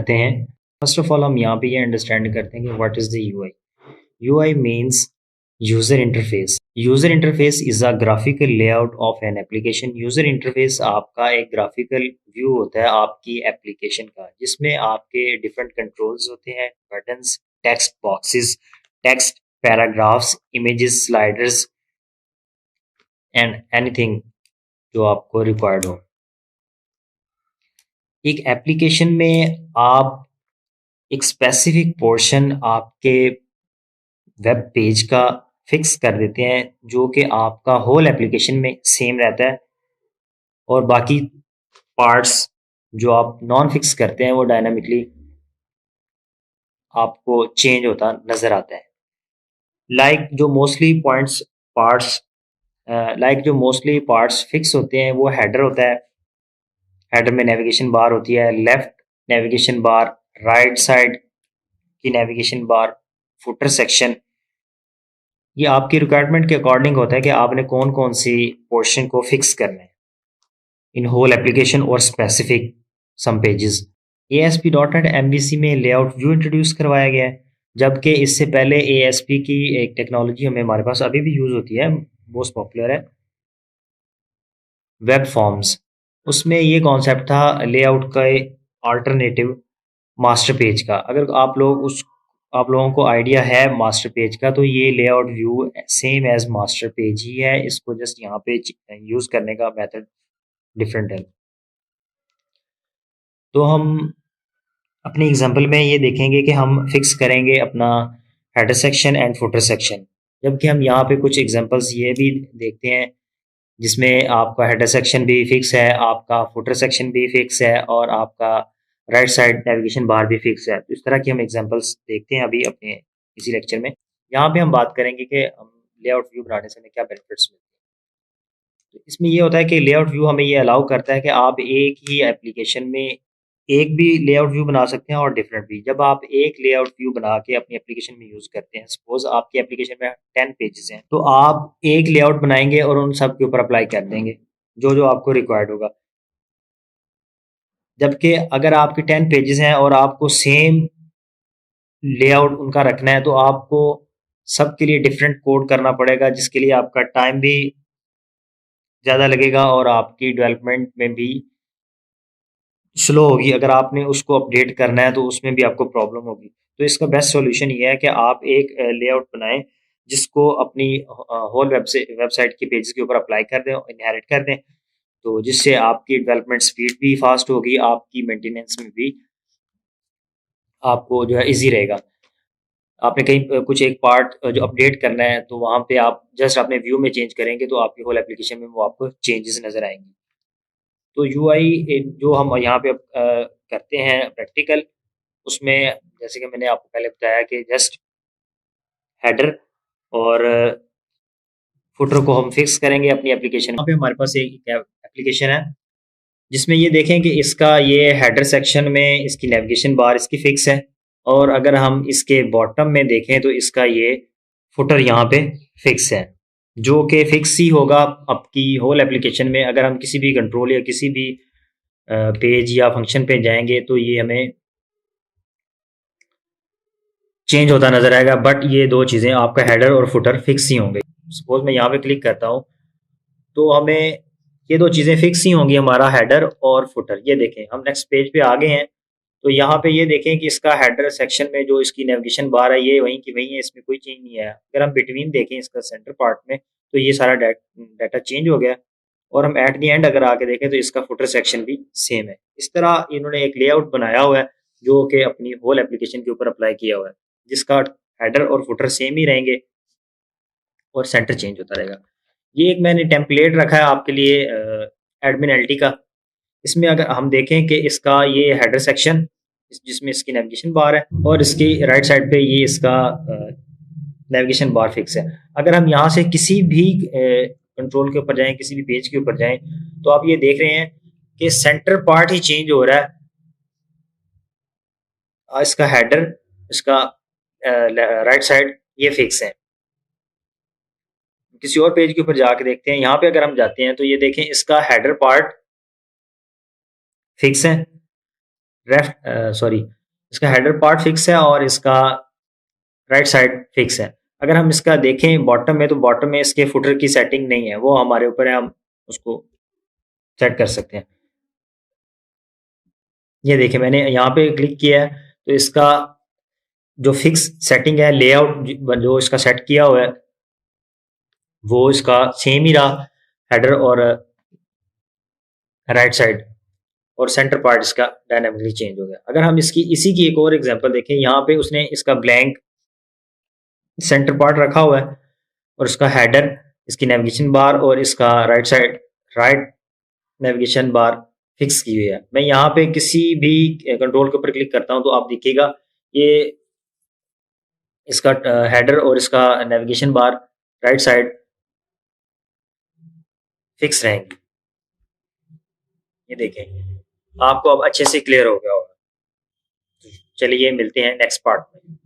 करते हैं। First of all हम यहाँ पे ये अंडरस्टैंड करते हैं कि what is the UI. UI means user interface. User interface is a graphical layout of an application. User interface आपका एक ग्राफिकल व्यू होता है आपकी एप्लीकेशन का, जिसमें आपके डिफरेंट कंट्रोल्स होते हैं, buttons, text boxes, text paragraphs, images, sliders and anything जो आपको रिक्वायर्ड हो। एक एप्लीकेशन में आप एक स्पेसिफिक पोर्शन आपके वेब पेज का फिक्स कर देते हैं, जो कि आपका होल एप्लीकेशन में सेम रहता है, और बाकी पार्ट्स जो आप नॉन फिक्स करते हैं वो डायनामिकली आपको चेंज होता नजर आता है। लाइक जो मोस्टली पार्ट्स जो मोस्टली पार्ट्स फिक्स होते हैं वो हेडर होता है। हेडर में नेविगेशन बार होती है, left navigation bar, right side की नेविगेशन बार, फुटर सेक्शन। ये आपकी रिक्वायरमेंट के अकॉर्डिंग होता है कि आपने कौन कौन सी पोर्शन को फिक्स करना है इन होल एप्लीकेशन और specific some pages. ASP.NET MVC में लेआउट व्यू इंट्रोड्यूस करवाया गया है, जबकि इससे पहले ASP की एक टेक्नोलॉजी हमारे पास अभी भी यूज होती है, मोस्ट पॉपुलर है, वेब फॉर्म्स। उसमें ये कॉन्सेप्ट था लेआउट का अल्टरनेटिव मास्टर पेज का। अगर आप लोगों को आइडिया है मास्टर पेज का, तो ये layout view same as master page ही है, इसको जस्ट यहाँ पे यूज करने का मेथड डिफरेंट है। तो हम अपने एग्जांपल में ये देखेंगे कि हम फिक्स करेंगे अपना header section and footer section, जबकि हम यहाँ पे कुछ एग्जांपल्स ये भी देखते हैं जिसमें आपका हेडर सेक्शन भी फिक्स है, आपका फुटर सेक्शन भी फिक्स है, और आपका राइट साइड नेविगेशन बार भी फिक्स है। तो इस तरह की हम एग्जांपल्स देखते हैं अभी अपने इसी लेक्चर में। यहाँ पे हम बात करेंगे कि हम लेआउट व्यू बनाने से हमें क्या बेनिफिट्स मिलते हैं। तो इसमें ये होता है कि लेआउट व्यू हमें ये अलाउ करता है कि आप एक ही एप्लीकेशन में एक भी लेआउट व्यू बना सकते हैं और डिफरेंट भी। जब आप एक लेआउट व्यू बना के अपनी एप्लीकेशन में यूज करते हैं, सपोज आपकी एप्लीकेशन में 10 पेजेस हैं, तो आप एक लेआउट बनाएंगे और उन सब के ऊपर अप्लाई कर देंगे जो जो आपको रिक्वायर्ड होगा। जबकि अगर आपके 10 पेजेस हैं और आपको सेम लेआउट उनका रखना है, तो आपको सबके लिए डिफरेंट कोड करना पड़ेगा, जिसके लिए आपका टाइम भी ज़्यादा लगेगा और आपकी डेवलपमेंट में भी स्लो होगी। अगर आपने उसको अपडेट करना है तो उसमें भी आपको प्रॉब्लम होगी। तो इसका बेस्ट सॉल्यूशन ये है कि आप एक लेआउट बनाएं जिसको अपनी होल वेबसाइट के पेजेस के ऊपर अप्लाई कर दें, इनहेरिट कर दें, तो जिससे आपकी डेवलपमेंट स्पीड भी फास्ट होगी, आपकी मेंटेनेंस में भी आपको जो है इजी रहेगा। आपने कहीं कुछ एक पार्ट जो अपडेट करना है, तो वहाँ पे आप जस्ट अपने व्यू में चेंज करेंगे तो आपकी होल एप्लीकेशन में वो आपको चेंजेस नज़र आएंगी। तो यूआई जो हम यहाँ पे करते हैं प्रैक्टिकल, उसमें जैसे कि मैंने आपको पहले बताया कि जस्ट हेडर और फुटर को हम फिक्स करेंगे अपनी एप्लीकेशन। यहाँ पे हमारे पास एक एप्लीकेशन है जिसमें ये देखें कि इसका ये हेडर सेक्शन में इसकी नेविगेशन बार इसकी फिक्स है, और अगर हम इसके बॉटम में देखें तो इसका ये फुटर यहाँ पे फिक्स है, जो कि फिक्स ही होगा आपकी होल एप्लीकेशन में। अगर हम किसी भी कंट्रोल या किसी भी पेज या फंक्शन पे जाएंगे तो ये हमें चेंज होता नजर आएगा, बट ये दो चीज़ें आपका हेडर और फुटर फिक्स ही होंगे। सपोज मैं यहाँ पे क्लिक करता हूँ तो हमें ये दो चीज़ें फिक्स ही होंगी, हमारा हेडर और फुटर। ये देखें हम नेक्स्ट पेज पे आ गए हैं, तो यहाँ पे ये देखें कि इसका हेडर सेक्शन में जो इसकी नेविगेशन बार है ये वहीं की वहीं है, इसमें कोई चेंज नहीं है। अगर हम बिटवीन देखें इसका सेंटर पार्ट में, तो ये सारा डाटा चेंज हो गया, और हम एट द एंड अगर आके देखें तो इसका फुटर सेक्शन भी सेम है। इस तरह इन्होंने एक लेआउट बनाया हुआ है जो कि अपनी होल एप्लीकेशन के ऊपर अप्लाई किया हुआ है, जिसका हेडर और फुटर सेम ही रहेंगे और सेंटर चेंज होता रहेगा। ये एक मैंने टेम्पलेट रखा है आपके लिए एडमिन एल टी का। इसमें अगर हम देखें कि इसका ये हेडर सेक्शन जिसमें इसकी नेविगेशन बार है, और इसकी राइट साइड पे ये इसका नेविगेशन बार फिक्स है। अगर हम यहाँ से किसी भी कंट्रोल के ऊपर जाएं, किसी भी पेज के ऊपर जाएं, तो आप ये देख रहे हैं कि सेंटर पार्ट ही चेंज हो रहा है। इसका हेडर, इसका राइट साइड ये फिक्स है। किसी और पेज के ऊपर जाके देखते हैं, यहाँ पे अगर हम जाते हैं तो ये देखें इसका हेडर पार्ट फिक्स है, इसका हेडर पार्ट फिक्स है और इसका राइट साइड फिक्स है। अगर हम इसका देखें बॉटम में, तो बॉटम में इसके फुटर की सेटिंग नहीं है, वो हमारे ऊपर है, हम उसको सेट कर सकते हैं। ये देखिए मैंने यहाँ पे क्लिक किया है तो इसका जो फिक्स सेटिंग है, लेआउट जो इसका सेट किया हुआ है वो इसका सेम ही रहा, हेडर और राइट साइड, और सेंटर पार्ट इसका डायनामिकली चेंज हो गया। अगर हम इसी की एक और एग्जांपल देखें, यहाँ पे उसने इसका ब्लैंक सेंटर पार्ट रखा हुआ है और इसका हेडर, इसकी नेविगेशन बार और इसका राइट नेविगेशन बार फिक्स की हुई है। मैं यहाँ पे किसी भी कंट्रोल के ऊपर क्लिक करता हूँ तो आप देखिएगा ये इसका हेडर और इसका navigation bar right side fix रहेंगे। ये देखें, आपको अब अच्छे से क्लियर हो गया होगा। चलिए मिलते हैं नेक्स्ट पार्ट में।